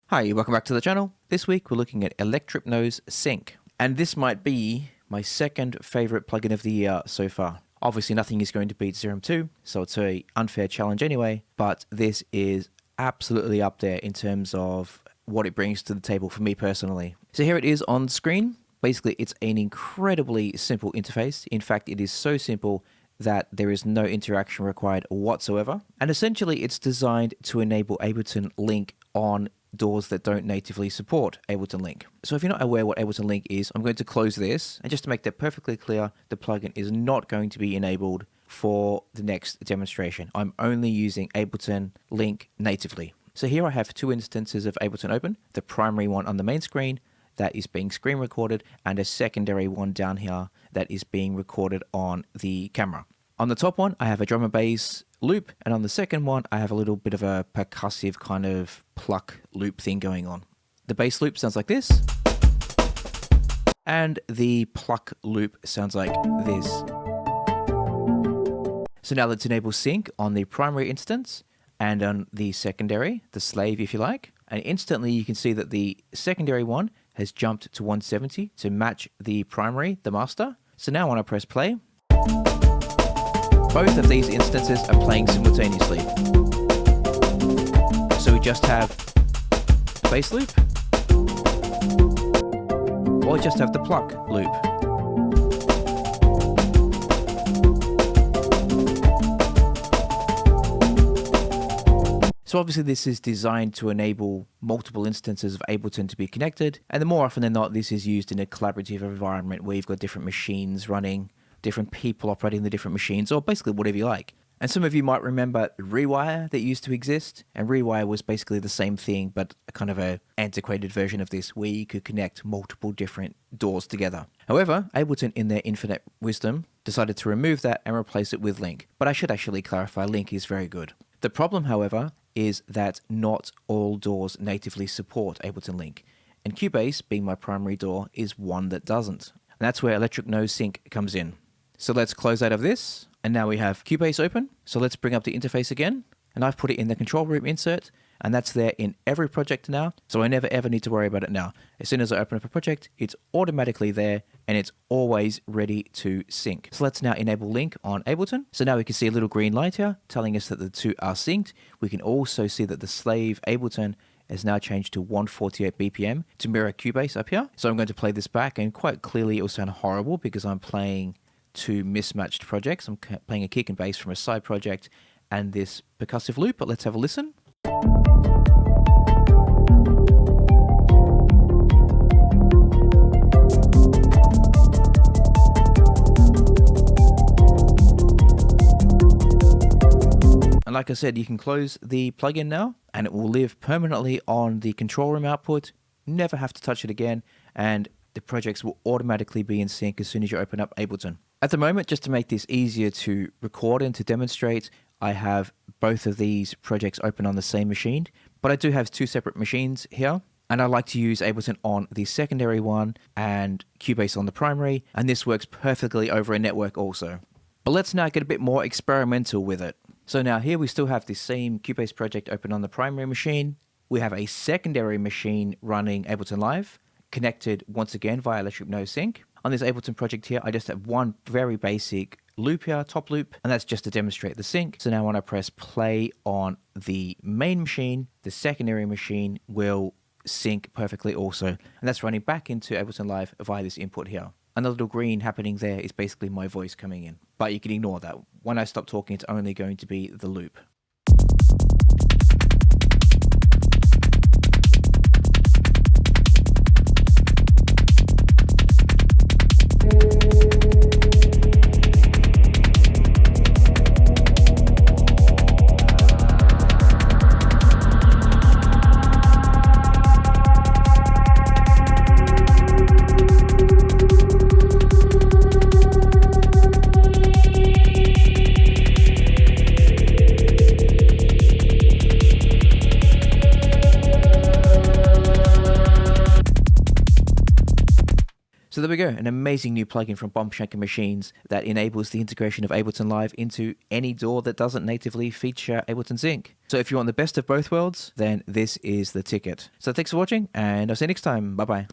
Hi, welcome back to the channel. This week we're looking at electrypnoseSync, and this might be my second favorite plugin of the year so far. Obviously nothing is going to beat Serum 2, so it's an unfair challenge anyway, but this is absolutely up there in terms of what it brings to the table for me personally. So here it is on screen. Basically it's an incredibly simple interface. In fact, it is so simple that there is no interaction required whatsoever. And essentially it's designed to enable Ableton Link on DAWs that don't natively support Ableton Link. So if you're not aware what Ableton Link is, I'm going to close this, and just to make that perfectly clear, the plugin is not going to be enabled for the next demonstration. I'm only using Ableton Link natively. So here I have two instances of Ableton open, the primary one on the main screen that is being screen recorded, and a secondary one down here that is being recorded on the camera. On the top one, I have a drum and bass loop, and on the second one, I have a little bit of a percussive kind of pluck loop thing going on. The bass loop sounds like this, and the pluck loop sounds like this. So now let's enable sync on the primary instance and on the secondary, the slave if you like, and instantly you can see that the secondary one has jumped to 170 to match the primary, the master. So now when I press play, both of these instances are playing simultaneously. So we just have the bass loop, or just have the pluck loop. So obviously this is designed to enable multiple instances of Ableton to be connected, and the more often than not this is used in a collaborative environment where you've got different machines running, different people operating the different machines, or basically whatever you like. And some of you might remember Rewire that used to exist, and Rewire was basically the same thing, but a kind of an antiquated version of this where you could connect multiple different DAWs together. However, Ableton in their infinite wisdom decided to remove that and replace it with Link. But I should actually clarify, Link is very good. The problem, however, is that not all DAWs natively support Ableton Link, and Cubase, being my primary DAW, is one that doesn't. And that's where electrypnoseSync comes in. So let's close out of this, and now we have Cubase open. So let's bring up the interface again, and I've put it in the control room insert, and that's there in every project now, so I never ever need to worry about it now. As soon as I open up a project, it's automatically there, and it's always ready to sync. So let's now enable Link on Ableton. So now we can see a little green light here telling us that the two are synced. We can also see that the slave Ableton has now changed to 148 BPM to mirror Cubase up here. So I'm going to play this back, and quite clearly it will sound horrible because I'm playing two mismatched projects. I'm playing a kick and bass from a side project and this percussive loop, but let's have a listen. And like I said, you can close the plugin now and it will live permanently on the control room output. Never have to touch it again, and the projects will automatically be in sync as soon as you open up Ableton. At the moment, just to make this easier to record and to demonstrate, I have both of these projects open on the same machine, but I do have two separate machines here, and I like to use Ableton on the secondary one and Cubase on the primary, and this works perfectly over a network also. But let's now get a bit more experimental with it. So now here we still have the same Cubase project open on the primary machine. We have a secondary machine running Ableton Live, connected once again via electrypnoseSync. On this Ableton project here, I just have one very basic loop here, top loop, and that's just to demonstrate the sync. So now when I press play on the main machine, the secondary machine will sync perfectly also. And that's running back into Ableton Live via this input here. And the little green happening there is basically my voice coming in. But you can ignore that. When I stop talking, it's only going to be the loop. there we go, an amazing new plugin from Bombshanker Machines that enables the integration of Ableton Live into any DAW that doesn't natively feature Ableton Sync. So if you want the best of both worlds, then this is the ticket. So thanks for watching, and I'll see you next time. Bye-bye.